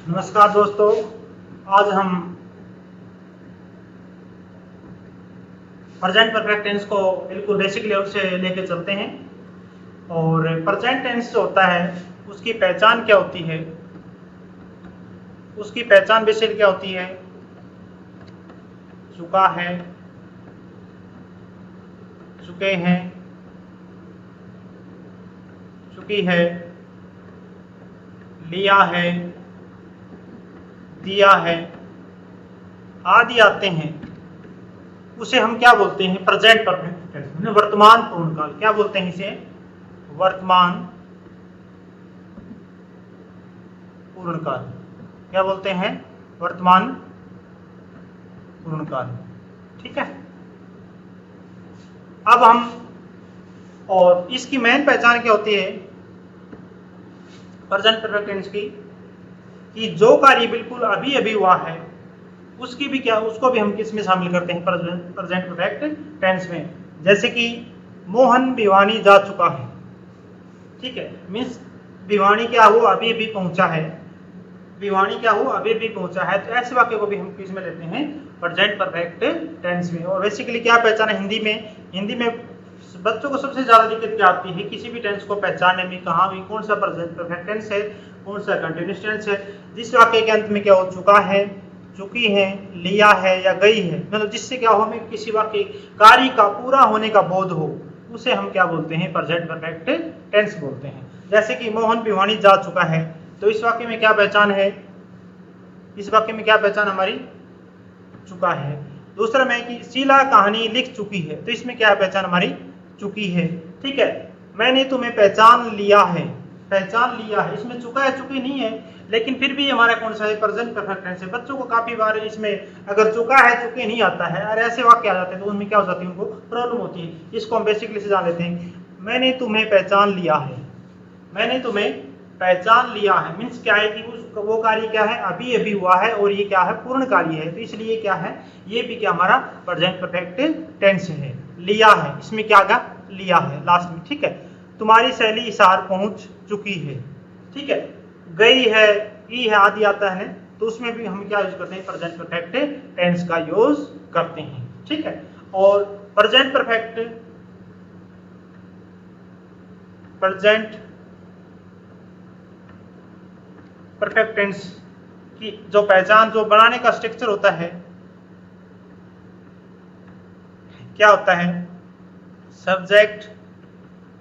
नमस्कार दोस्तों, आज हम प्रेजेंट परफेक्ट टेंस को बिल्कुल बेसिक लेवल से लेके चलते हैं। और प्रेजेंट टेंस जो होता है उसकी पहचान क्या होती है, उसकी पहचान बेसिक क्या होती है। चुका है, चुके हैं, चुकी है, लिया है, दिया है आदि आते हैं, उसे हम क्या बोलते हैं? प्रेजेंट परफेक्ट टेंस, वर्तमान पूर्णकाल। क्या बोलते हैं इसे? वर्तमान पूर्णकाल। क्या बोलते हैं? वर्तमान पूर्णकाल। ठीक है। अब हम, और इसकी मेन पहचान क्या होती है प्रेजेंट परफेक्ट टेंस की, कि जो कार्य बिल्कुल अभी अभी हुआ है उसकी भी क्या, उसको भी हम किस में शामिल करते हैं? प्रेजेंट परफेक्ट टेंस में। जैसे कि मोहन भिवानी जा चुका है। ठीक है, मीन्स भिवानी क्या हो, अभी अभी पहुंचा है। भिवानी क्या हो, अभी अभी पहुंचा है। तो ऐसे वाक्य को भी हम किस में लेते हैं? प्रेजेंट परफेक्ट टेंस में। और बेसिकली क्या पहचान है हिंदी में? हिंदी में बच्चों को सबसे ज्यादा दिक्कत क्या आती है किसी भी टेंस को पहचानने में, कहाँ भी कौन सा प्रेजेंट परफेक्ट टेंस है, कौन सा कंटिन्यूअस टेंस है। जिस वाक्य के अंत में क्या हो, चुका है, चुकी है, लिया है या गई है, मतलब जिससे क्या हो, हमें किसी वाक्य कार्य का पूरा होने का बोध हो, उसे हम क्या बोलते हैं? प्रेजेंट परफेक्ट टेंस बोलते हैं। जैसे कि मोहन भिवानी जा चुका है, तो इस वाक्य में क्या पहचान है? इस वाक्य में क्या पहचान हमारी? चुका है। दूसरा में कि शीला कहानी लिख चुकी है, तो इसमें क्या पहचान हमारी? चुकी है। ठीक है। मैंने तुम्हें पहचान लिया है, पहचान लिया है, इसमें चुका है, चुकी नहीं है, लेकिन फिर भी हमारा कौन सा है? प्रेजेंट परफेक्ट टेंस है। बच्चों को काफी बार इसमें अगर चुका है, चुके नहीं आता है और ऐसे वाक्य आ जाते हैं तो उनमें क्या हो जाती है, उनको प्रॉब्लम होती है। इसको हम बेसिकली से जान लेते हैं। मैंने तुम्हें पहचान लिया है, मैंने तुम्हें पहचान लिया है, मीन्स क्या है कि वो कार्य क्या है? अभी अभी हुआ है, और ये क्या है? पूर्ण कार्य है। तो इसलिए क्या है, ये भी क्या हमारा प्रेजेंट परफेक्ट टेंस है। लिया है, इसमें क्या का? लिया है लास्ट में। ठीक है। तुम्हारी सहेली इसार पहुंच चुकी है। ठीक है। गई है, ई है, आदि आता है, तो उसमें भी हम क्या यूज करते हैं? प्रेजेंट परफेक्ट टेंस का यूज करते हैं। ठीक है। और प्रेजेंट परफेक्ट टेंस की जो पहचान, जो बनाने का स्ट्रक्चर होता है, क्या होता है? Subject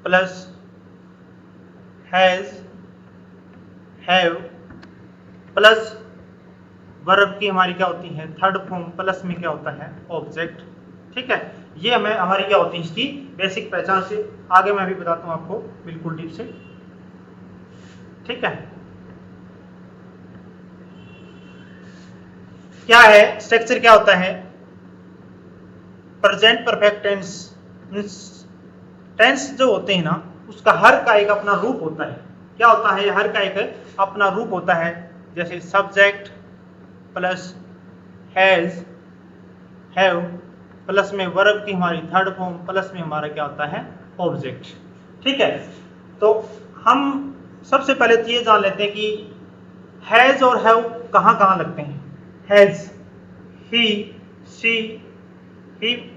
plus has, have plus verb की हमारी क्या होती है? थर्ड फॉर्म, प्लस में क्या होता है? ऑब्जेक्ट। ठीक है। ये हमें हमारी क्या होती है इसकी बेसिक पहचान से। आगे मैं भी बताता हूं आपको बिल्कुल डीप से। ठीक है। क्या है स्ट्रक्चर, क्या होता है प्रेजेंट परफेक्ट टेंस? टेंस जो होते हैं ना, उसका हर का एक अपना रूप होता है। क्या होता है? हर का एक अपना रूप होता है। जैसे subject plus has, have plus में वर्ब की हमारी थर्ड फॉर्म, प्लस में हमारा क्या होता है? ऑब्जेक्ट। ठीक है। तो हम सबसे पहले तो ये जान लेते हैं कि हैज और हैव कहाँ कहाँ लगते हैं। Has he, she, he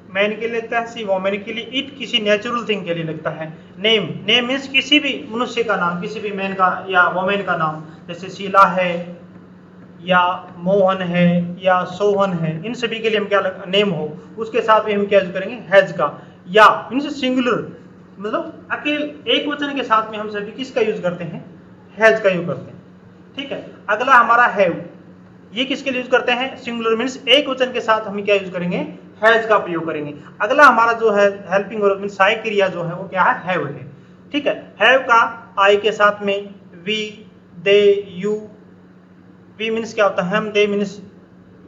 man के लिए लगता है, सी वोमेन के लिए, इट किसी नेचुरल थिंग के लिए लगता है। नेम, नेम मीन्स किसी भी मनुष्य का नाम, किसी भी मैन का या वोमेन का नाम। जैसे शीला है या मोहन है या सोहन है, इन सभी के लिए हम क्या नेम हो, उसके साथ भी हम क्या यूज करेंगे? हैज का। या मीन्स सिंगुलर, मतलब अकेले एक वचन के साथ में हम सभी किसका यूज करते हैं? हैज का यूज करते हैं। ठीक है। अगला हमारा हैव, ये किसके लिए यूज करते हैं? सिंगुलर मीन्स एक वचन के साथ हम क्या यूज करेंगे? हैज का प्रयोग करेंगे। अगला हमारा जो है हेल्पिंग वर्ब मीन्स सहायक क्रिया जो है वो क्या है? हैव है। ठीक है। हैव का आई के साथ में we, they, you. We means क्या होता है? हम, दे मीन्स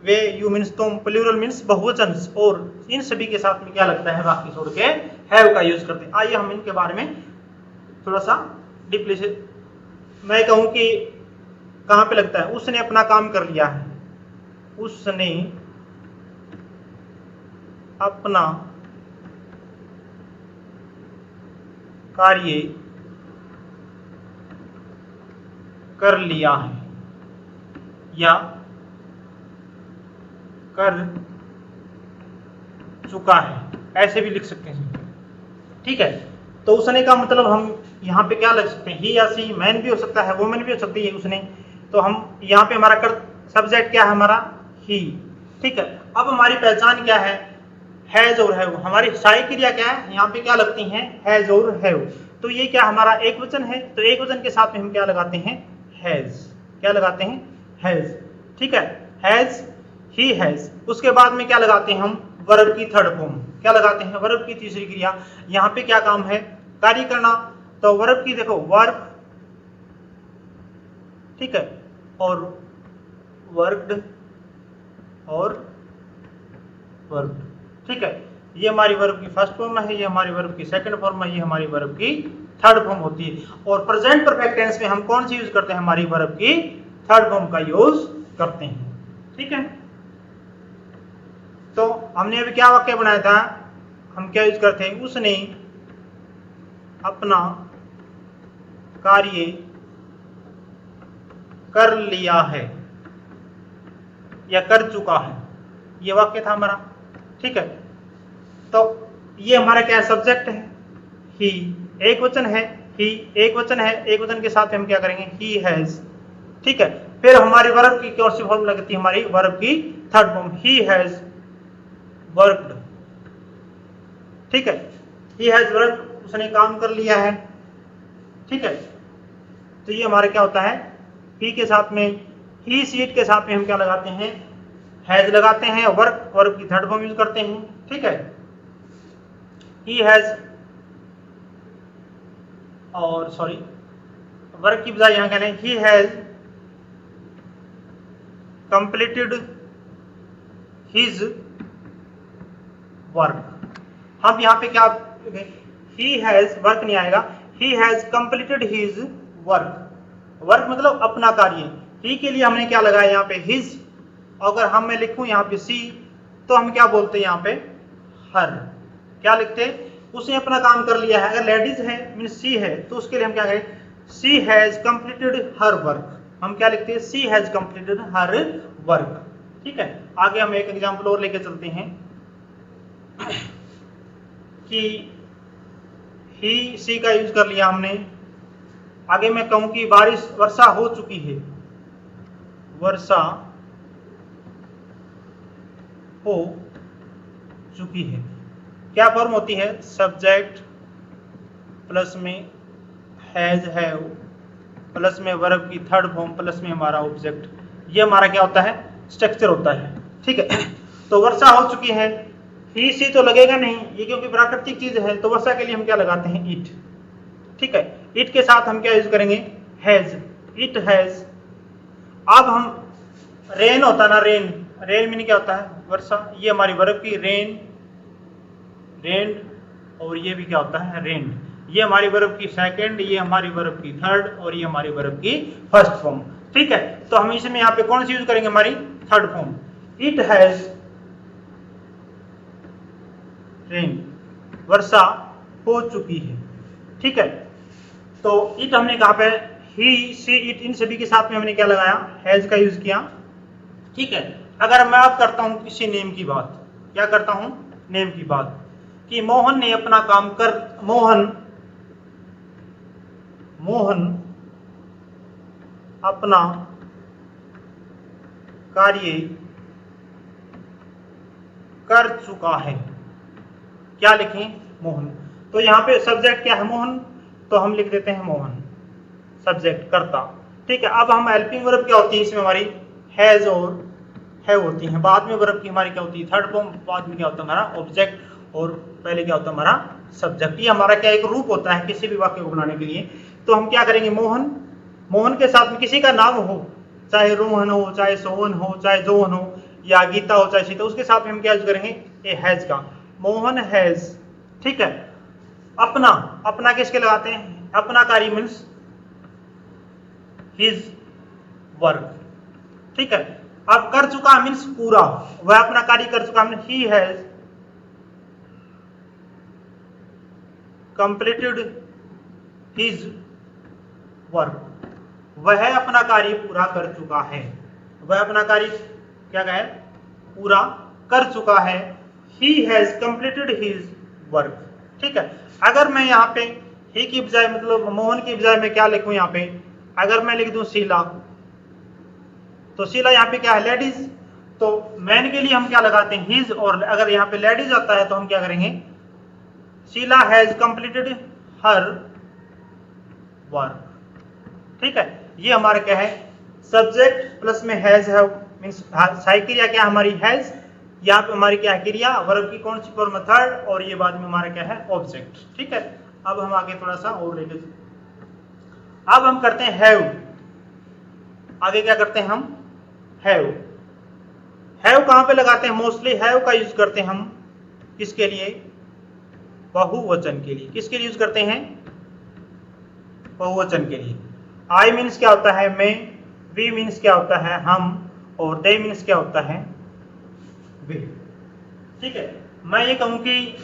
वे, यू मीन्स तुम, प्लूरल मीन्स बहुवचन, और इन सभी के साथ में क्या लगता है? वाक्य छोड़ के हैव का यूज करते हैं। आइए हम इनके बारे में थोड़ा सा डीपली से, मैं कहूं कि कहां पे लगता है? उसने अपना काम कर लिया है, उसने अपना कार्य कर लिया है। या कर चुका है, ऐसे भी लिख सकते हैं। ठीक है, तो उसने का मतलब हम यहाँ पे क्या लग सकते हैं, ही या सी, मैन भी हो सकता है, वुमेन भी हो सकती है उसने, तो हम यहाँ पे हमारा कर सब्जेक्ट क्या है, हमारा ही। ठीक है, अब हमारी पहचान क्या है, हैज और हैव। हमारी सहायक क्रिया क्या है, यहाँ पे क्या लगती हैं, हैज और हैव। तो ये क्या हमारा एक वचन है, तो एक वचन के साथ में हम क्या लगाते हैं, हैज। क्या लगाते हैं, हैज। ठीक है, हैज, ही हैज। उसके बाद में क्या लगाते हैं हम, वर्ब की थर्ड फॉर्म। क्या लगाते हैं, वर्ब की तीसरी क्रिया। यहाँ पे क्या काम है, कार्य करना, तो वर्ब की देखो वर्ब, ठीक है, और वर्कड और वर्ब। ठीक है, ये हमारी वर्ब की फर्स्ट फॉर्म है, ये हमारी वर्ब की सेकंड फॉर्म है, ये हमारी वर्ब की थर्ड फॉर्म होती है। और प्रेजेंट परफेक्ट टेंस में हम कौन सी यूज करते हैं, हमारी वर्ब की थर्ड फॉर्म का यूज करते हैं। ठीक है, तो हमने अभी क्या वाक्य बनाया था, हम क्या यूज करते हैं, उसने अपना कार्य कर लिया है या कर चुका है, ये वाक्य था हमारा। ठीक है, तो ये हमारा क्या है, सब्जेक्ट है, ही एक वचन है, ही एक वचन है, एक वचन के साथ हम क्या करेंगे, ही हैज। ठीक है, फिर हमारी वर्ब की कौन सी फॉर्म लगती है, हमारी वर्ब की third form, he has worked. ठीक है, ही हैज वर्कड, उसने काम कर लिया है। ठीक है, तो ये हमारा क्या होता है, ही के साथ में, ही सीट के साथ में हम क्या लगाते हैं, हैज लगाते हैं, वर्क वर्ब की थर्ड फॉर्म यूज करते हैं। ठीक है, ही हैज, और सॉरी वर्क की बजाय यहां कह रहे हैं he has completed his work. हम यहाँ पे क्या, ही हैज, वर्क नहीं आएगा, he has completed his work. Work मतलब अपना कार्य, ही के लिए हमने क्या लगाया यहाँ पे, हिज। अगर हम मैं लिखूं यहाँ पे सी, तो हम क्या बोलते हैं यहाँ पे, हर। क्या लिखते हैं, उसने अपना काम कर लिया है। अगर लेडीज है मीन सी है, तो उसके लिए हम क्या करें, सी हैज कंप्लीटेड हर वर्क। हम क्या लिखते हैं, सी हैज कंप्लीटेड हर वर्क। ठीक है, आगे हम एक एग्जांपल और लेके चलते हैं कि ही सी का यूज कर लिया हमने। आगे मैं कहूं कि बारिश, वर्षा हो चुकी है, वर्षा हो चुकी है। क्या फॉर्म होती है, सब्जेक्ट प्लस में हैज हैव प्लस में वर्ब की थर्ड फॉर्म प्लस में हमारा ऑब्जेक्ट। ये हमारा क्या होता है, स्ट्रक्चर होता है। ठीक है, तो वर्षा हो चुकी है, ही सी तो लगेगा नहीं, ये क्योंकि प्राकृतिक चीज है, तो वर्षा के लिए हम क्या लगाते हैं, इट। ठीक है, इट के साथ हम क्या यूज करेंगे, हैज, इट हैज। अब हम, रेन होता ना, रेन, रेन मीनिंग क्या होता है, वर्षा। ये हमारी वर्ब की रेन, रेन, और ये भी क्या होता है, रेन। ये हमारी वर्ब की सेकंड, ये हमारी वर्ब की थर्ड, और ये हमारी वर्ब की फर्स्ट फॉर्म। ठीक है, तो हम इसमें यहाँ पे कौन सी यूज करेंगे, हमारी third form, it has rain, वर्षा हो चुकी है। ठीक है, तो इट हमने कहा पे, ही सी इट, इन सभी के साथ में हमने क्या लगाया, हैज का यूज किया। ठीक है, अगर मैं अब करता हूं किसी नेम की बात, क्या करता हूं, नेम की बात, कि मोहन ने अपना काम कर, मोहन अपना कार्य कर चुका है। क्या लिखें, मोहन। तो यहाँ पे सब्जेक्ट क्या है, मोहन, तो हम लिख देते हैं मोहन, सब्जेक्ट कर्ता। ठीक है, अब हम हेल्पिंग वर्ब क्या होती है इसमें, हमारी हैज और हैव होती है। बाद में वर्ब की हमारी क्या होती है, थर्ड फॉर्म। बाद में क्या होता है, हमारा ऑब्जेक्ट, और पहले क्या होता है, हमारा सब्जेक्ट। ये हमारा क्या एक रूप होता है किसी भी वाक्य को बनाने के लिए। तो हम क्या करेंगे, मोहन, मोहन के साथ में किसी का नाम हो, चाहे रोहन हो, चाहे सोहन हो, चाहे जोहन हो, या गीता हो, चाहे सीता, उसके साथ में हम क्या यूज करेंगे, ए हैज का, मोहन हैज। ठीक है, अपना, अपना किसके लगाते हैं, अपना कार्य मीन्स हिज वर्क। ठीक है, अब कर चुका मीन्स पूरा, वह अपना कार्य कर चुका means he has completed his work, वह अपना कार्य पूरा कर चुका है। वह अपना कार्य क्या है पूरा कर चुका है। He has completed his work. ठीक है, अगर मैं यहाँ पे ही की बजाय मतलब मोहन की बजाय मैं क्या लिखूं यहाँ पे, अगर मैं लिख दूं शीला, तो शीला यहाँ पे क्या है लेडीज, तो मैन के लिए हम क्या लगाते हैं हिज, और अगर यहाँ पे लेडीज आता है तो हम क्या करेंगे Sheela has completed her work. ठीक है, ये हमारा क्या है सब्जेक्ट प्लस में हैज है मींस सहायक क्रिया क्या हमारी हैज, यहाँ पे हमारी क्या है क्रिया वर्ब की कौन सी फॉर्म थर्ड, और ये बाद में हमारा क्या है ऑब्जेक्ट। ठीक है, अब हम आगे थोड़ा सा और लेके अब हम करते हैं हैव। आगे क्या करते हैं हम हैव। हैव कहां पे लगाते हैं मोस्टली हैव का यूज करते हैं हम किसके लिए बहुवचन के लिए। किसके लिए यूज करते हैं बहुवचन के लिए। आई मीन्स क्या होता है मैं, वी मीन्स क्या होता है हम, और दे मीन्स क्या होता है वे। ठीक है, मैं ये कहूं कि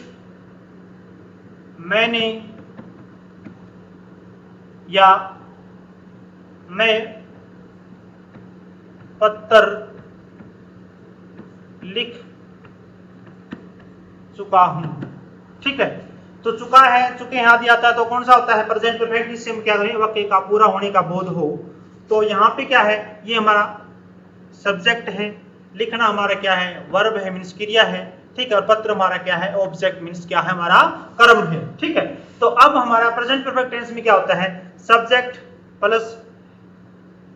मैंने या मैं पत्र लिख चुका हूं। ठीक है, तो चुका है चुके याद आता है तो कौन सा होता है प्रेजेंट परफेक्ट, जिससे हम क्या करें वाक्य का पूरा होने का बोध हो। तो यहाँ पे क्या है ये हमारा सब्जेक्ट है, लिखना हमारा क्या है वर्ब है मीन्स क्रिया है। ठीक है, और पत्र हमारा क्या है ऑब्जेक्ट मीन्स क्या है हमारा कर्म है। ठीक है, तो अब हमारा प्रेजेंट परफेक्ट टेंस में क्या होता है सब्जेक्ट प्लस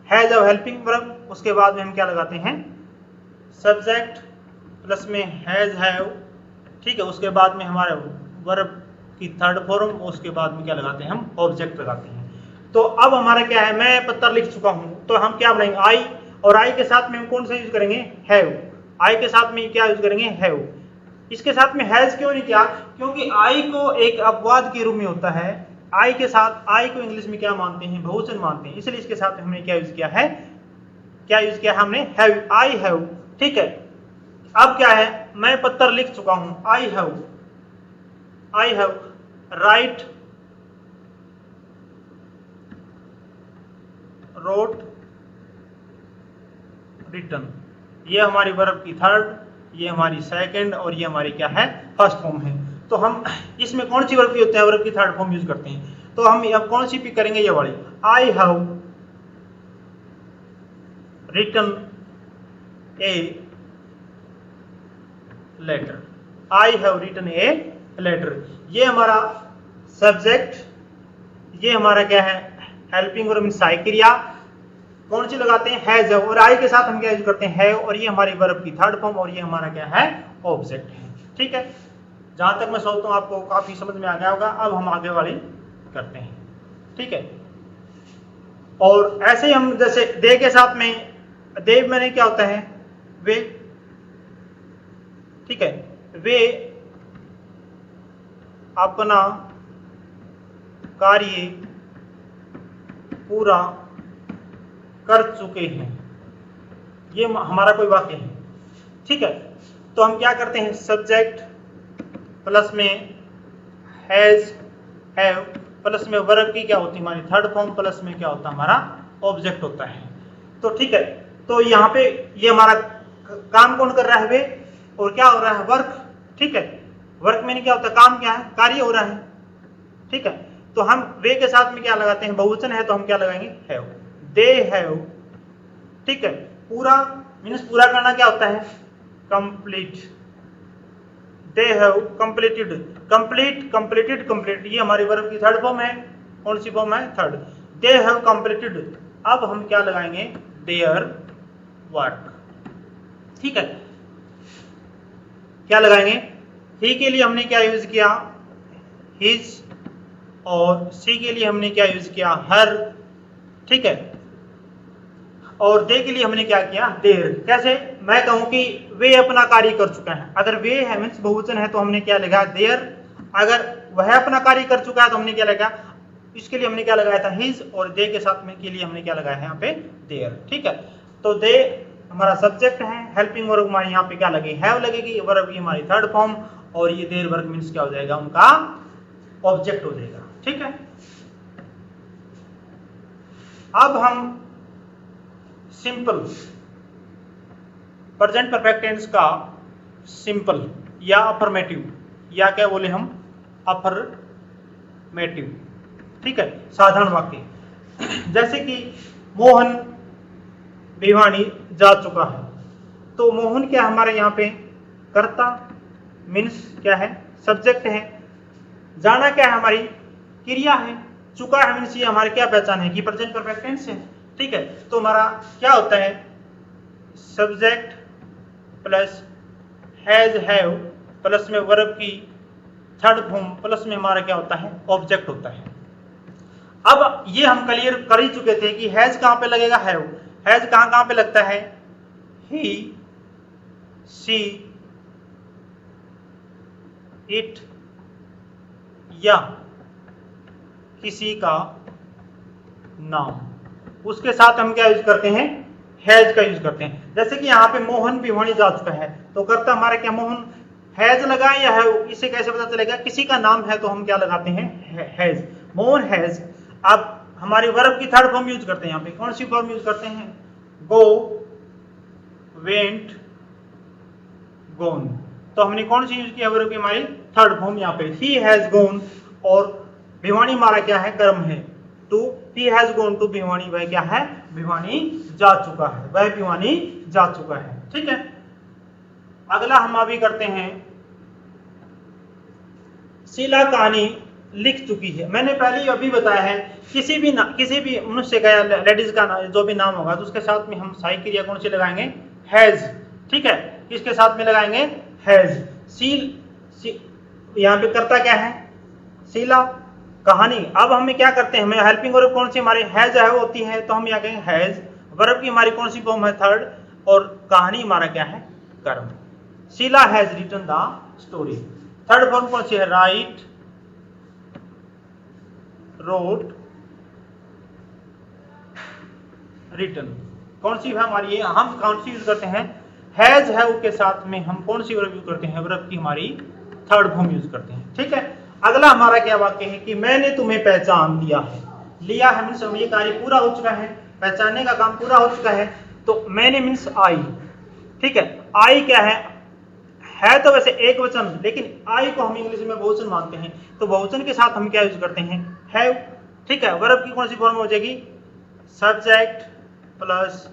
हैज और हेल्पिंग वर्ब, उसके बाद में हम क्या लगाते हैं सब्जेक्ट प्लस में हैज हैव। ठीक है, उसके बाद में हमारे वर्ब की थर्ड फॉर्म, उसके बाद में क्या लगाते हैं हम ऑब्जेक्ट लगाते हैं। तो अब हमारा क्या है मैं पत्र लिख चुका हूं, तो हम क्या बनाएंगे आई, और आई के साथ में हम कौन सा यूज करेंगे हैव। आई के साथ में क्या यूज करेंगे हैव। इसके साथ में हैज क्यों नहीं किया, क्योंकि आई को एक अपवाद के रूप में होता है। आई के साथ आई को इंग्लिश में क्या मानते हैं बहुवचन मानते हैं, इसलिए इसके साथ हमने क्या यूज किया है क्या यूज किया हमने हैव, आई हैव। ठीक है, अब क्या है मैं पत्र लिख चुका हूं I have write wrote written. ये हमारी वर्ब की थर्ड, ये हमारी सेकंड, और ये हमारी क्या है फर्स्ट फॉर्म है। तो हम इसमें कौन सी वर्ब की होते हैं वर्ब की थर्ड फॉर्म यूज करते हैं। तो हम अब कौन सी पिक करेंगे ये वाली I have written a letter. I have written a letter, ये हमारा सब्जेक्ट, ये हमारा क्या है हेल्पिंग और मींस सहायक क्रिया कौन सी लगाते हैं हैज, और आई के साथ हम क्या यूज करते हैं हैव, और ये हमारी वर्ब की थर्ड फॉर्म, और ये हमारा क्या है ऑब्जेक्ट है। ठीक है, जहां तक मैं सोचता हूं आपको काफी समझ में आ गया होगा। अब हम आगे वाली करते हैं। ठीक है, और ऐसे ही हम जैसे दे के साथ में दे मैंने क्या होता है वे। ठीक है, वे अपना कार्य पूरा कर चुके हैं, ये हमारा कोई वाक्य है। ठीक है, तो हम क्या करते हैं सब्जेक्ट प्लस में हैज हैव प्लस में वर्ब की क्या होती है हमारी थर्ड फॉर्म, प्लस में क्या होता है हमारा ऑब्जेक्ट होता है। तो ठीक है, तो यहाँ पे ये हमारा काम कौन कर रहा है वे, और क्या हो रहा है वर्क। ठीक है, वर्क में क्या होता है काम क्या है कार्य हो रहा है। ठीक है, तो हम वे के साथ में क्या लगाते हैं बहुवचन है तो हम क्या लगाएंगे हैव, दे हैव। ठीक है, पूरा मीन्स पूरा करना क्या होता है complete, they have completed, complete completed complete, ये हमारी वर्ब की थर्ड फॉर्म है। कौन सी फॉर्म है थर्ड, दे हैव कंप्लीटेड। अब हम क्या लगाएंगे देयर वर्क। ठीक है, क्या लगाएंगे ही के लिए हमने क्या यूज किया हिज, और सी के लिए हमने क्या यूज किया हर। ठीक है, और दे के लिए हमने क्या किया देर। कैसे मैं कहूं कि वे अपना कार्य कर चुका है, अगर वे है मीन्स बहुवचन है तो हमने क्या लगा देयर, अगर वह अपना कार्य कर चुका है तो हमने क्या लगा इसके लिए हमने क्या लगाया था हिज, और दे के साथ में के लिए हमने क्या लगाया है यहाँ पे देयर। ठीक है, तो दे हमारा सब्जेक्ट है, हेल्पिंग वर्ब हमारे यहाँ पे क्या लगे हैव लगेगी, वर्ब की हमारी थर्ड फॉर्म, और ये देर वर्ब मीन्स क्या हो जाएगा उनका ऑब्जेक्ट हो जाएगा। ठीक है, अब हम सिंपल प्रेजेंट परफेक्ट टेंस का सिंपल या अफर्मेटिव या क्या बोले हम अफर्मेटिव, ठीक है, साधारण वाक्य। जैसे कि मोहन भिवानी जा चुका है, तो मोहन क्या हमारे यहाँ पे कर्ता मीन्स क्या है सब्जेक्ट है, जाना क्या है हमारी क्रिया है, चुका है मीन्स ये हमारी क्या पहचान है कि प्रेजेंट परफेक्ट टेंस है, ठीक है। तो हमारा क्या होता है subject plus has have plus में वर्ब की थर्ड फॉर्म प्लस में हमारा क्या होता है ऑब्जेक्ट होता है। अब ये हम क्लियर कर ही चुके थे कि हैज कहां पे लगेगा हैव, हैज कहां पे लगता है ही सी इट या किसी का नाम, उसके साथ हम क्या यूज करते हैं हैज का यूज करते हैं। जैसे कि यहाँ पे मोहन भिवानी जा चुका है, तो करता हमारे क्या मोहन हैज लगाए या है, इसे कैसे पता चलेगा किसी का नाम है तो हम क्या लगाते हैं हैज, मोहन हैज। अब हमारी वर्ब की थर्ड फॉर्म यूज करते हैं, यहाँ पे कौन सी फॉर्म यूज करते हैं गो वेंट गोन, तो हमने कौन सी यूज किया वर्ब की हमारी थर्ड फॉर्म यहाँ पे ही हैज गोन, और भिवानी हमारा क्या है कर्म है two, he has gone to Bhiwani, वह क्या है भिवानी जा चुका है, वह भिवानी जा चुका है, ठीक है। अगला हम अभी करते हैं शीला कहानी लिख चुकी है। मैंने पहले ही अभी बताया है किसी भी मनुष्य का या लेडीज का जो भी नाम होगा तो उसके साथ में हम सहायक क्रिया कौन सी लगाएंगे हैज, ठीक है, किसके साथ में लगाएंगे हैज। यहाँ पे करता क्या है शीला कहानी। अब हमें क्या करते हैं, हमें हेल्पिंग वर्ब कौन सी हमारी हैज है होती है, तो हम यहाँ कहेंगे हैज, वर्ब की हमारी कौन सी फॉर्म है थर्ड, और कहानी हमारा क्या है कर्म। Sheela has written the story, third form कौन सी है राइट रोट रिटन, कौन सी है हमारी, हम कौन सी यूज करते हैं हैज है के साथ में हम कौन सी वर्ब यूज करते हैं वर्ब की हमारी थर्ड फॉर्म यूज करते हैं, ठीक है। अगला हमारा क्या वाक्य है कि मैंने तुम्हें पहचान लिया है, लिया है मीन्स ये कार्य पूरा हो चुका है, पहचानने का काम पूरा हो चुका है, तो मैंने मीन्स आई, ठीक है। आई क्या है तो वैसे एक वचन, लेकिन आई को हम इंग्लिश में बहुवचन मानते हैं, तो बहुवचन के साथ हम क्या यूज करते हैं हैव, ठीक है। वर्ब की कौन सी फॉर्म हो जाएगी subject plus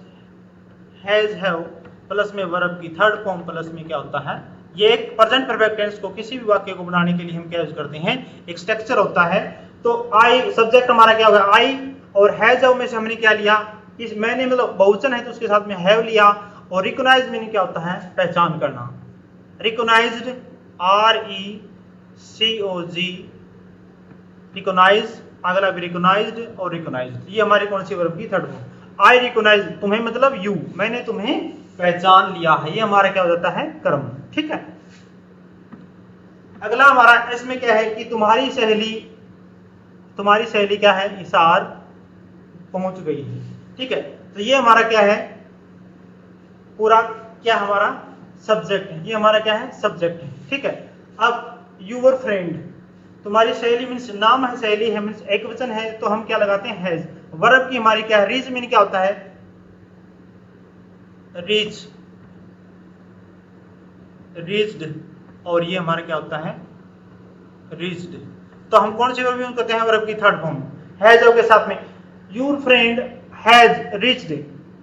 has have plus में वर्ब की थर्ड फॉर्म प्लस में क्या होता है, ये एक प्रेजेंट परफेक्ट टेंस को किसी भी वाक्य को बनाने के लिए हम क्या यूज करते हैं एक स्ट्रक्चर होता है। तो आई सब्जेक्ट हमारा क्या होगा आई, और हैज हैव में से हमने क्या लिया इस मैंने मतलब बहुवचन है तो उसके साथ में हैव लिया, और रिकॉग्नाइज मीनिंग क्या होता है पहचान करना, रिकॉग्नाइज्ड RECOG रिकॉग्नाइज, अगला भी रिकॉग्नाइज्ड और रिकॉग्नाइज्ड, ये हमारी कौन सी वर्ब की थर्ड फॉर्म। आई रिकॉग्नाइज तुम्हें मतलब यू, मैंने तुम्हें पहचान लिया है, ये हमारा क्या हो जाता है कर्म, ठीक है। अगला हमारा इसमें क्या है कि तुम्हारी सहेली क्या है इशार पहुंच गई है, ठीक है। तो ये हमारा क्या है पूरा क्या हमारा सब्जेक्ट है, ये हमारा क्या है सब्जेक्ट है, ठीक है। अब यूर फ्रेंड तुम्हारी सहेली मीन्स नाम है, सहेली है मीन्स एक वचन है, तो हम क्या लगाते हैं हैज। वर्ब की हमारी क्या है रीच मीन क्या होता है रीच्ड, और ये हमारा क्या होता है रीच्ड। तो हम कौन सी वर्ब यूज करते हैं वर्ब की थर्ड फॉर्म हैज के साथ में, यूर फ्रेंड हैज रीच्ड,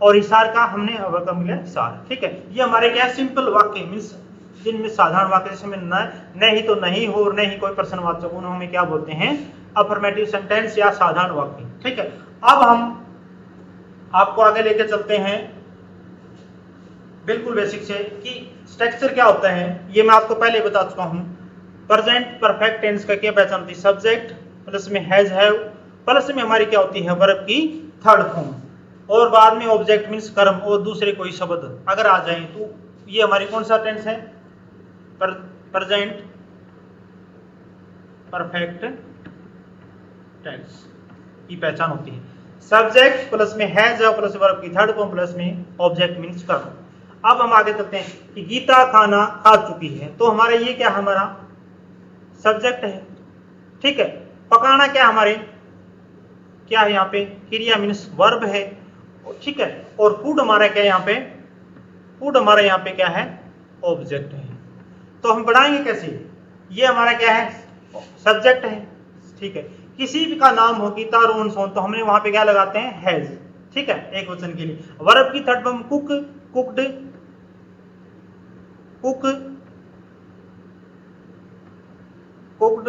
और इशार का हमने वर्ब मिला इशार, ठीक है। ये हमारे क्या सिंपल वाक्य मीन्स जिनमें साधारण वाक्य जैसे में नहीं तो नहीं हो और नहीं कोई प्रश्नवाचक, उन्हें हमें क्या बोलते हैं अफर्मेटिव सेंटेंस या साधारण वाक्य, ठीक है। अब हम आपको आगे लेके चलते हैं बिल्कुल बेसिक से कि स्ट्रक्चर क्या होता है, ये मैं आपको पहले बता चुका हूं। प्रेजेंट परफेक्ट टेंस का क्या पहचान होती है सब्जेक्ट प्लस में हैज हैव प्लस में हमारी क्या होती है वर्ब की थर्ड फॉर्म, और बाद में ऑब्जेक्ट मीन्स कर्म और दूसरे कोई शब्द अगर आ जाए तो ये हमारी कौन सा टेंस है प्रेजेंट परफेक्ट टेंस की पहचान होती है। सब्जेक्ट प्लस में हैज है प्लस वर्ब की थर्ड फॉर्म प्लस में ऑब्जेक्ट मीन्स कर्म। अब हम आगे चलते हैं कि गीता खाना खा चुकी है, तो हमारा ये क्या हमारा सब्जेक्ट है, ठीक है। पकाना क्या हमारे क्या है यहाँ पे क्रिया मीन्स वर्ब है, ठीक है। और फूड हमारा क्या है यहाँ पे वुड हमारा यहाँ पे क्या है, ऑब्जेक्ट है। तो हम बढ़ाएंगे कैसे, ये हमारा क्या है, सब्जेक्ट है, ठीक है। किसी भी का नाम हो, गीता, रोहन, सोन, तो हमने वहां पे क्या लगाते हैं, हैज, ठीक है, एक वचन के लिए। वर्ब की third form cook, cooked, cook, cooked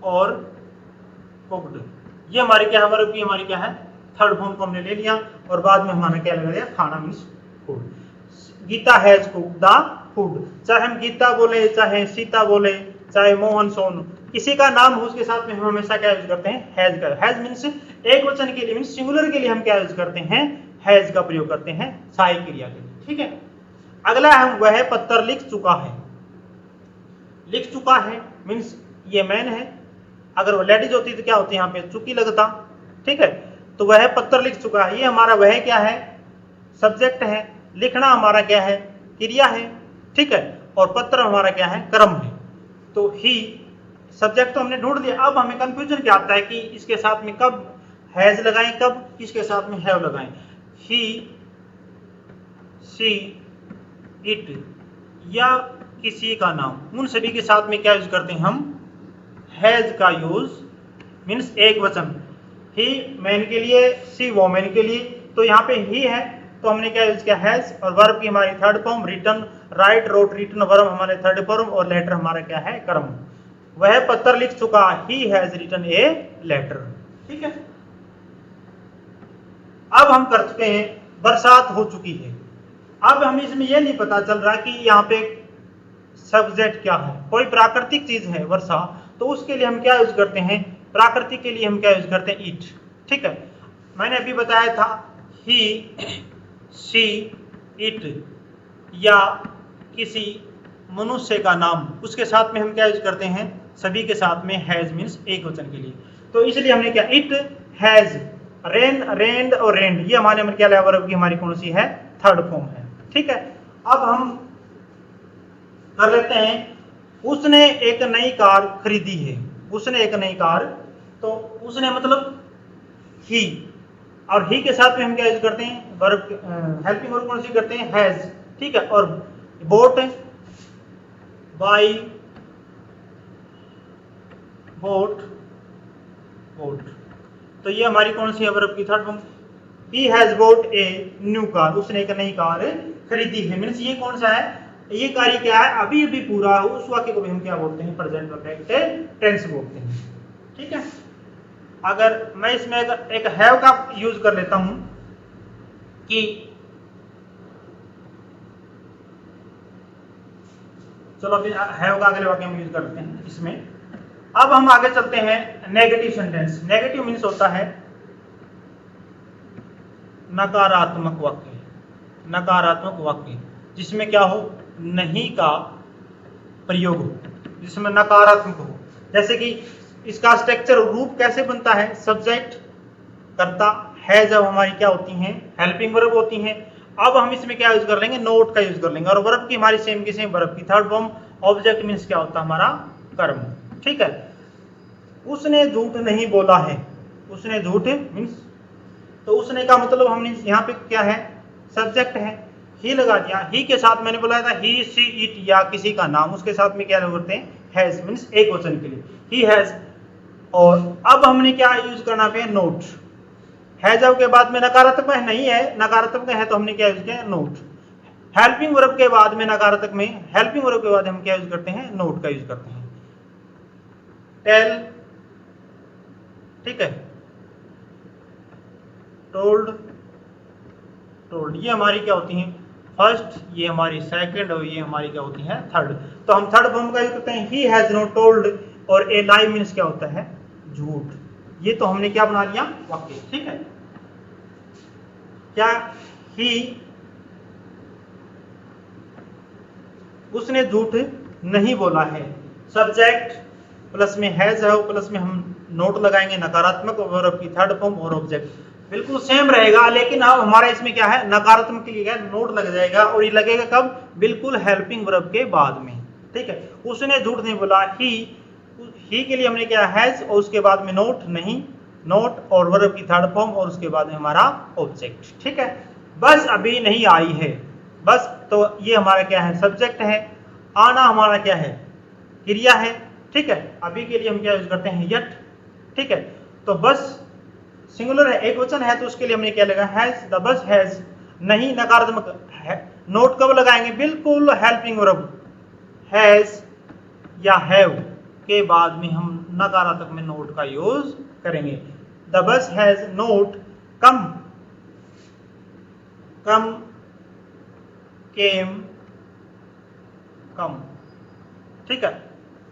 और कुक्ड, ये हमारी क्या है, वर्ब की हमारी क्या है, थर्ड फॉर्म को हमने ले लिया और बाद में हमारा क्या लगा दिया, खाना means food. Geeta has cooked the food, चाहे हम गीता बोले, चाहे सीता बोले, चाहे मोहन, सोनू, किसी का नाम हो उसके साथ में हम हमेशा क्या यूज करते हैं, हैज का। हैज मीन्स एक वचन के लिए, मीन्स सिंगुलर के लिए हम क्या यूज करते हैं, हैज का प्रयोग करते हैं सहायक क्रिया के लिए, ठीक है। अगला है वह पत्र लिख चुका है। लिख चुका है मीन्स ये मैन है, अगर वो लेडीज होती तो क्या होती है, यहाँ पे चुकी लगता, ठीक है। तो वह पत्र लिख चुका है, ये हमारा वह क्या है, सब्जेक्ट है, लिखना हमारा क्या है, क्रिया है, ठीक है, और पत्र हमारा क्या है, कर्म है। तो ही सब्जेक्ट तो हमने ढूंढ लिया। अब हमें कंफ्यूजन क्या आता है कि इसके साथ में कब हैज लगाएं, कब इसके साथ में हैव लगाएं। ही, सी, इट या किसी का नाम, उन सभी के साथ में क्या यूज करते हैं हम, हैज का यूज, मीन्स एक वचन। ही मैन के लिए, सी वोमेन के लिए, तो यहाँ पे ही है तो हमने क्या यूज किया, हैज, और वर्ब की हमारी third form written, write, wrote, written, verb हमारे थर्ड फॉर्म, और लेटर हमारा क्या है, कर्म। वह पत्र लिख चुका, he has written a letter, ठीक है। अब हम कर चुके हैं, बरसात हो चुकी है। अब हमें इसमें यह नहीं पता चल रहा कि यहाँ पे सब्जेक्ट क्या है, कोई प्राकृतिक चीज है वर्षा, तो उसके लिए हम क्या यूज करते हैं, प्राकृतिक के लिए हम क्या यूज करते हैं, इट, ठीक है। मैंने अभी बताया था ही, सी, इट या किसी मनुष्य का नाम, उसके साथ में हम क्या यूज करते हैं, सभी के साथ में हैज मीन्स एक वचन के लिए। तो इसलिए हमने क्या, इट हैज रेन, रेन्ड और रेन्ड, ये हमारे में क्या है, वर्ब की हमारी कौन सी है, थर्ड फॉर्म है, ठीक है। अब हम कर लेते हैं, उसने एक नई कार खरीदी है। उसने एक नई कार, तो उसने मतलब ही, और ही के साथ में हम क्या यूज करते हैं, वर्ब हेल्पिंग वर्ब कौन सी करते हैं, हैज, ठीक है। और बोट, बाई, बोट, बोट, तो ये हमारी कौन सी है, वर्ब की third form. He has boat a new car, उसने एक नई कार खरीदी है, मीन्स ये कौन सा है, ये कार्य क्या है, अभी अभी पूरा हो, उस वाक्य को भी हम क्या बोलते हैं, प्रेजेंट परफेक्ट टेंस बोलते हैं, ठीक है। अगर मैं इसमें एक हैव का यूज कर लेता हूं कि चलो अभी हैव का अगले वाक्य में यूज करते हैं इसमें। अब हम आगे चलते हैं, नेगेटिव सेंटेंस। नेगेटिव मीन्स होता है नकारात्मक वाक्य, नकारात्मक वाक्य जिसमें क्या हो, नहीं का प्रयोग हो, जिसमें नकारात्मक हो। जैसे कि इसका स्ट्रक्चर रूप कैसे बनता है, सब्जेक्ट, कर्ता, है जब हमारी क्या होती हैं, हेल्पिंग वर्ब होती हैं। अब हम इसमें क्या यूज कर लेंगे, नोट का यूज कर लेंगे, और वर्ब की हमारी सेम की सेम, वर्ब की थर्ड फॉर्म। ऑब्जेक्ट मीन्स क्या होता है, हमारा कर्म, ठीक है। उसने झूठ नहीं बोला है, उसने झूठ मीन्स, तो उसने का मतलब हमने यहाँ पे क्या है, सब्जेक्ट है, ही लगा दिया। ही के साथ मैंने बोला था ही, सी, इट या किसी का नाम, उसके साथ में क्या करते हैं, हैज मीन्स एक वचन के लिए, ही हैज। और अब हमने क्या यूज करना पे, नोट। है जब के बाद में नकारात्मक है, नहीं है, नकारात्मक है तो हमने क्या यूज किया, नोट। हेल्पिंग वर्ब के बाद में नकारात्मक में, हेल्पिंग वर्ब के बाद हम क्या यूज करते हैं, नोट का यूज करते हैं। टेल, ठीक है, टोल्ड, टोल्ड, ये हमारी क्या होती हैं, फर्स्ट, ये हमारी सेकंड, और ये हमारी क्या होती है, थर्ड। तो हम थर्ड फॉर्म का यूज करते हैं, ही हैज नॉट टोल्ड, और ए लाई मीन्स क्या होता है, झूठ। ये तो हमने क्या बना लिया, वाक्य, ठीक है। क्या, ही, उसने झूठ नहीं बोला है, सब्जेक्ट प्लस में हैज है, प्लस में हम नोट लगाएंगे, नकारात्मक वर्ब की थर्ड फॉर्म, और ऑब्जेक्ट बिल्कुल सेम रहेगा, लेकिन अब हमारा इसमें क्या है, नकारात्मक के लिए क्या, नोट लग जाएगा, और ये लगेगा कब, बिल्कुल हेल्पिंग वर्ब के बाद में, ठीक है। उसने झूठ नहीं बोला, ही के लिए हमने क्या, हैज, और उसके बाद में नोट, नहीं, नोट, और वर्ब की थर्ड फॉर्म, और उसके बाद में हमारा ऑब्जेक्ट, ठीक है। बस अभी नहीं आई है, बस। तो ये हमारा क्या है, सब्जेक्ट है। आना हमारा क्या है, क्रिया है। ठीक है, अभी के लिए हम क्या यूज करते हैं, यट। ठीक है, तो बस सिंगुलर है, एक वचन है, तो उसके लिए हमने क्या लगा, हैज। द बस हैज नहीं नकारात्मक है। नोट कब लगाएंगे, बिल्कुल हेल्पिंग वर्ब हैज या हैव के बाद में हम नकारात्मक में नोट का यूज करेंगे। द बस हैज नोट कम, कम, केम, कम। ठीक है,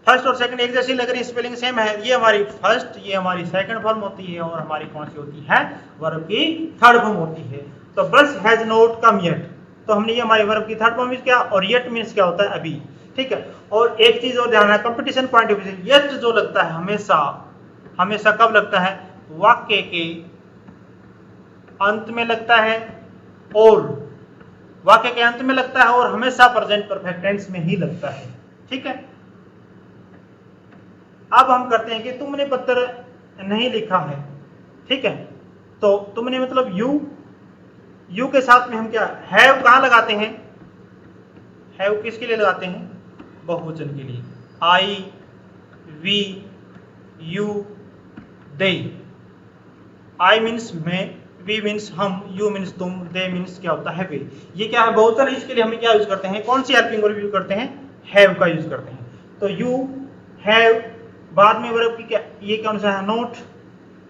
फर्स्ट और सेकंड एक जैसी लग रही, स्पेलिंग सेम है। ये हमारी फर्स्ट, ये हमारी सेकंड फॉर्म होती है, और हमारी कौन सी होती है, वर्ब की थर्ड फॉर्म होती है। तो बस हैज नोट कम येट, तो हमने ये हमारी वर्ब की थर्ड फॉर्म यूज किया, और येट मीन्स क्या होता है, अभी। ठीक है, और एक चीज और ध्यान रखना, कंपटीशन पॉइंट ऑफ व्यू से येट जो लगता है हमेशा, हमेशा कब लगता है, वाक्य के अंत में लगता है, और वाक्य के अंत में लगता है, और हमेशा प्रेजेंट परफेक्ट टेंस में ही लगता है। ठीक है, अब हम करते हैं कि तुमने पत्र नहीं लिखा है। ठीक है, तो तुमने मतलब यू, यू के साथ में हम क्या हैव कहां लगाते हैं, हैव किसके लिए लगाते हैं, बहुवचन के लिए। I, we, you, they. I means मैं, वी मीन्स हम, यू मीन्स तुम, दे मीन्स क्या होता है वे। ये क्या है, बहुवचन है, इसके लिए हम क्या यूज करते हैं, कौन सी हेल्पिंग वर्ब यूज करते हैं, हैव का यूज करते हैं। तो यू हैव, बाद में वर्ब की क्या, ये कौन सा है, नोट,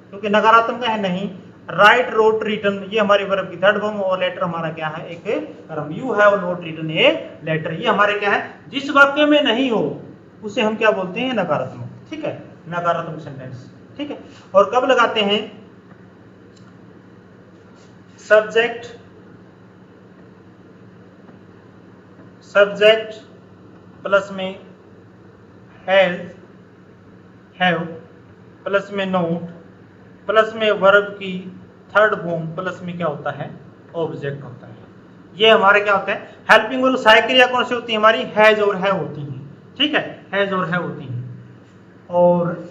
क्योंकि नकारात्मक है नहीं। राइट, रोट, रिटन, ये हमारी वर्ब की थर्ड फॉर्म, और लेटर हमारा क्या है, एक कर्म। You have not written a letter, ये हमारे क्या है, जिस वाक्य में नहीं हो उसे हम क्या बोलते हैं, नकारात्मक। ठीक है, नकारात्मक सेंटेंस। ठीक है, और कब लगाते हैं, सब्जेक्ट, सब्जेक्ट प्लस में हैज, हैव प्लस में नोट प्लस में वर्ब की थर्ड फॉर्म प्लस में क्या होता है, ऑब्जेक्ट होता है। ये हमारे क्या होता है, हेल्पिंग वर्ब। सहायक क्रिया कौन सी होती है हमारी, हैज और हैव होती है। ठीक है, हैज और हैव होती है। और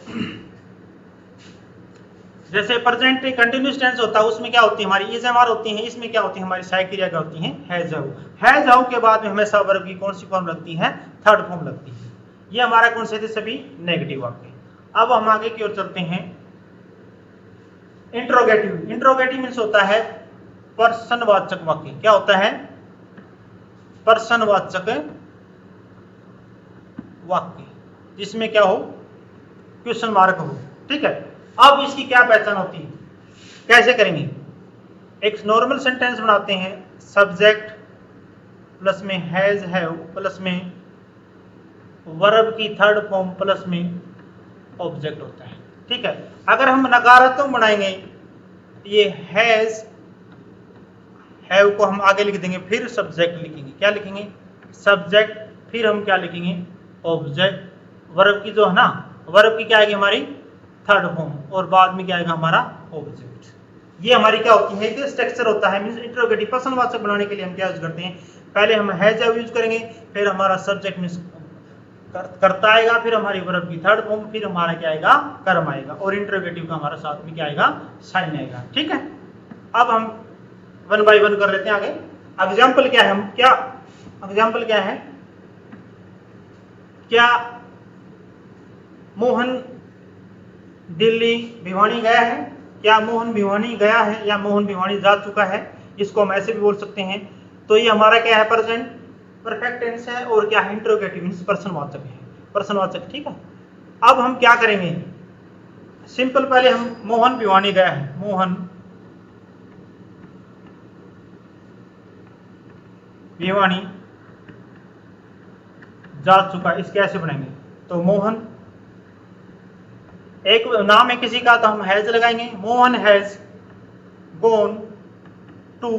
जैसे प्रेजेंट कंटिन्यूअस टेंस होता है, उसमें क्या होती है हमारी, इज एम आर होती है। इसमें क्या होती है हमारी सहायक क्रिया क्या होती है, हैज हैव। हैज हैव के बाद में हमेशा वर्ब की कौन सी फॉर्म लगती है, थर्ड फॉर्म लगती है। ये हमारा कौन से थे, सभी नेगेटिव वाक्य। अब हम आगे की ओर चलते हैं, इंट्रोगेटिव। इंट्रोगेटिव मीन्स होता है प्रश्नवाचक वाक्य। क्या होता है, प्रश्नवाचक वाक्य, जिसमें क्या हो, क्वेश्चन मार्क हो। ठीक है, अब इसकी क्या पहचान होती है, कैसे करेंगे, एक नॉर्मल सेंटेंस बनाते हैं, सब्जेक्ट प्लस में हैज हैव प्लस में वर्ब की थर्ड फॉर्म प्लस में ऑब्जेक्ट होता है। ठीक है, अगर हम नकारात्मक बनाएंगे, ये हैज हैव को हम आगे लिख देंगे, फिर सब्जेक्ट लिखेंगे। क्या लिखेंगे, सब्जेक्ट, फिर हम क्या लिखेंगे, ऑब्जेक्ट। वर्ब की जो है ना, वर्ब की क्या आएगी हमारी थर्ड फॉर्म, और बाद में क्या आएगा हमारा ऑब्जेक्ट। ये हमारी क्या होती है, एक स्ट्रक्चर होता है। मींस इंट्रोगेटिव प्रश्नवाचक बनाने के लिए हम क्या यूज करते हैं, पहले हम हैज हैव यूज करेंगे, फिर हमारा सब्जेक्ट मींस करता आएगा, फिर हमारी वर्ब की थर्ड फॉर्म, फिर हमारा क्या आएगा, कर्म आएगा, और इंट्रोगेटिव का हमारा साथ में क्या आएगा, साइन आएगा। ठीक है, अब हम वन बाय वन कर लेते हैं आगे। एग्जाम्पल क्या है, हम क्या एग्जाम्पल क्या है, क्या मोहन दिल्ली भिवानी गया है, क्या मोहन भिवानी गया है, या मोहन भिवानी जा चुका है, इसको हम ऐसे भी बोल सकते हैं। तो ये हमारा क्या है, प्रेजेंट परफेक्ट टेंस है, और क्या है, इंट्रोगेटिव मींस प्रश्नवाचक है, प्रश्नवाचक। ठीक है, अब हम क्या करेंगे, सिंपल, पहले हम मोहन भिवानी गया है, मोहन भिवानी जा चुका, इसके ऐसे बनाएंगे। तो मोहन एक नाम है किसी का, तो हम हैज लगाएंगे, Mohan has gone to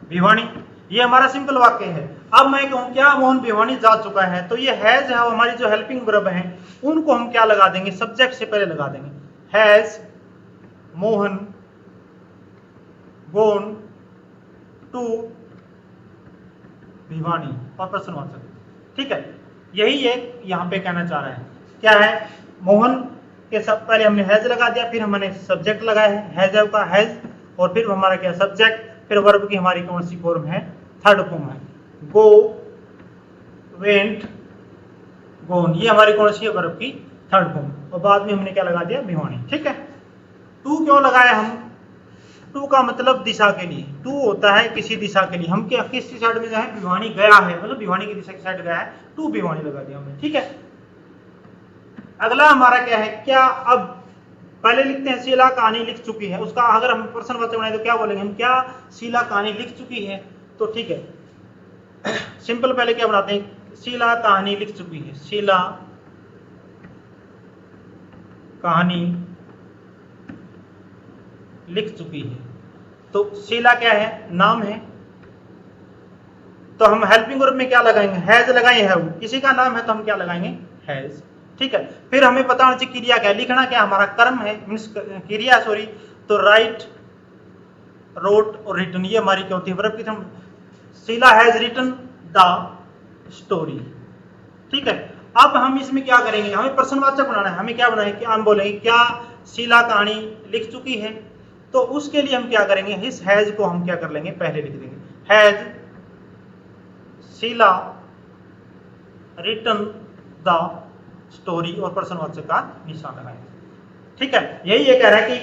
Bhiwani. ये हमारा सिंपल वाक्य है। अब मैं कहूं क्या मोहन भिवानी जा चुका है, तो ये हैज है, हमारी जो हेल्पिंग वर्ब है उनको हम क्या लगा देंगे, सब्जेक्ट से पहले लगा देंगे। Has Mohan gone to Bhiwani, और प्रश्नवाचक। ठीक है, यही ये यहाँ पे कहना चाह रहा है। क्या है, मोहन के सब पहले हमने हैज लगा दिया, फिर हमने सब्जेक्ट लगाया है हैज का हैज, और फिर हमारा क्या सब्जेक्ट, फिर वर्ब की हमारी कौन सी फॉर्म है, थर्ड फॉर्म है, गो, वेंट, गोन, ये हमारी कौन सी है, वर्ब की थर्ड फॉर्म। और बाद में हमने क्या लगा दिया, भिवानी। ठीक है, टू क्यों लगाया हम, टू का मतलब दिशा के लिए, टू होता है किसी दिशा के लिए, हम क्या किस साइड में गए, भिवानी गया है, मतलब भिवानी की दिशा की साइड गया है, टू भिवानी लगा दिया हमने। ठीक है, अगला हमारा क्या है, क्या, अब पहले लिखते हैं शीला कहानी लिख चुकी है, उसका अगर हम प्रश्नवाचक बनाए तो क्या बोलेंगे हम, क्या शीला कहानी लिख चुकी है। तो ठीक है, सिंपल पहले क्या बनाते हैं, शीला कहानी लिख चुकी है, शीला कहानी लिख चुकी है। तो शीला क्या है, नाम है, तो हम हेल्पिंग वर्ब में क्या लगाएंगे, हैज लगाएंगे, हैव, किसी का नाम है तो हम क्या लगाएंगे, हैज। ठीक है, फिर हमें पता होना चाहिए क्रिया क्या है, लिखना क्या हमारा कर्म है, मीन्स क्रिया, सॉरी। तो राइट, रोट और रिटन, ये हमारी क्या होती है, वर्ब की तरह। Sheela has written the story. ठीक है, अब हम इसमें क्या करेंगे, हमें प्रश्नवाचक बनाना है, हमें क्या बनाए कि हम बोलेंगे क्या शीला कहानी लिख चुकी है। तो उसके लिए हम क्या करेंगे, इस हैज को हम क्या कर लेंगे, पहले लिख देंगे, has Sheela written the story, और प्रश्नवाचक का निशान लगाएंगे। ठीक है, यही ये कह रहा है कि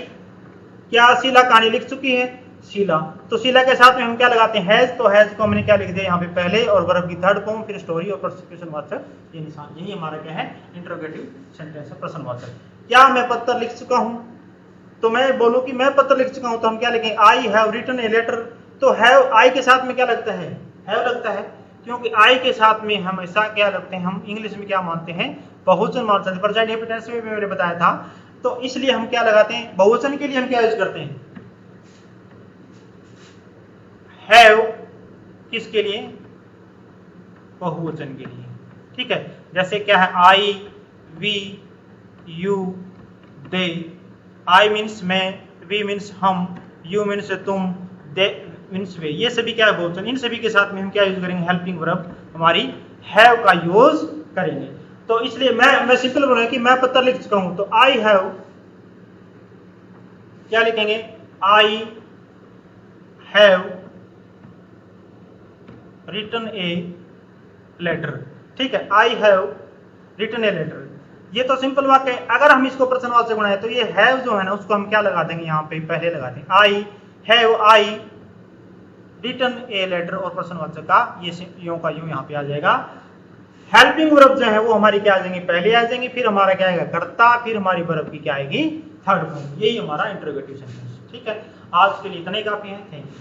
क्या शीला कहानी लिख चुकी है, शीला, तो शीला के साथ में हम क्या लगाते हैं, हैज, तो हैज को हमने क्या लिख दिया यहाँ पे पहले, और वर्ब की थर्ड फॉर्म, फिर स्टोरी और प्रश्नवाचक, ये निशान, यही हमारा क्या है, इंटरोगेटिव सेंटेंस है, प्रश्नवाचक। क्या मैं पत्र लिख चुका हूं, तो मैं बोलूं कि मैं पत्र लिख चुका हूं, तो हम क्या लिखेंगे, I have written a letter. तो हैव, आई के साथ में क्या लगता है, हैव लगता है, क्योंकि आई के साथ में हमेशा क्या लगते हैं, हम इंग्लिश में क्या मानते हैं, बहुवचन मानते हैं, प्रेजेंट हैप्पी टेंस में भी मैंने बताया था। तो इसलिए हम क्या लगाते हैं, बहुवचन के लिए हम क्या यूज करते हैं, हैव, किसके लिए, बहुवचन के लिए। ठीक है, जैसे क्या है, I, we, you, they, I means मैं, वी मीन्स हम, यू मीन्स तुम, दे मीन्स वे, ये सभी क्या है, बहुवचन। इन सभी के साथ में हम क्या यूज करेंगे, हेल्पिंग वर्ब हमारी हैव का यूज करेंगे। तो इसलिए मैं सिंपल बोलूंगा कि मैं पत्र लिख चुका हूं, तो आई हैव, क्या लिखेंगे, I have written a letter. ठीक है, I have written a letter, ये तो सिंपल वाक्य है। अगर हम इसको प्रश्नवाचक बनाए तो ये हैव जो है ना, उसको हम क्या लगा देंगे, यहाँ पे पहले लगा देंगे, I have, I written a letter, और प्रश्नवाचक का ये यूं का यूं यहाँ पे आ जाएगा। हेल्पिंग वर्ब जो है वो हमारी क्या आ जाएंगी, पहले आ जाएंगी, फिर हमारा क्या आएगा, कर्ता, फिर हमारी वर्ब की क्या आएगी, थर्ड फॉर्म। यही हमारा इंटरोगेटिव सेंटेंस। ठीक है, आज के लिए इतना ही काफी है, थैंक यू।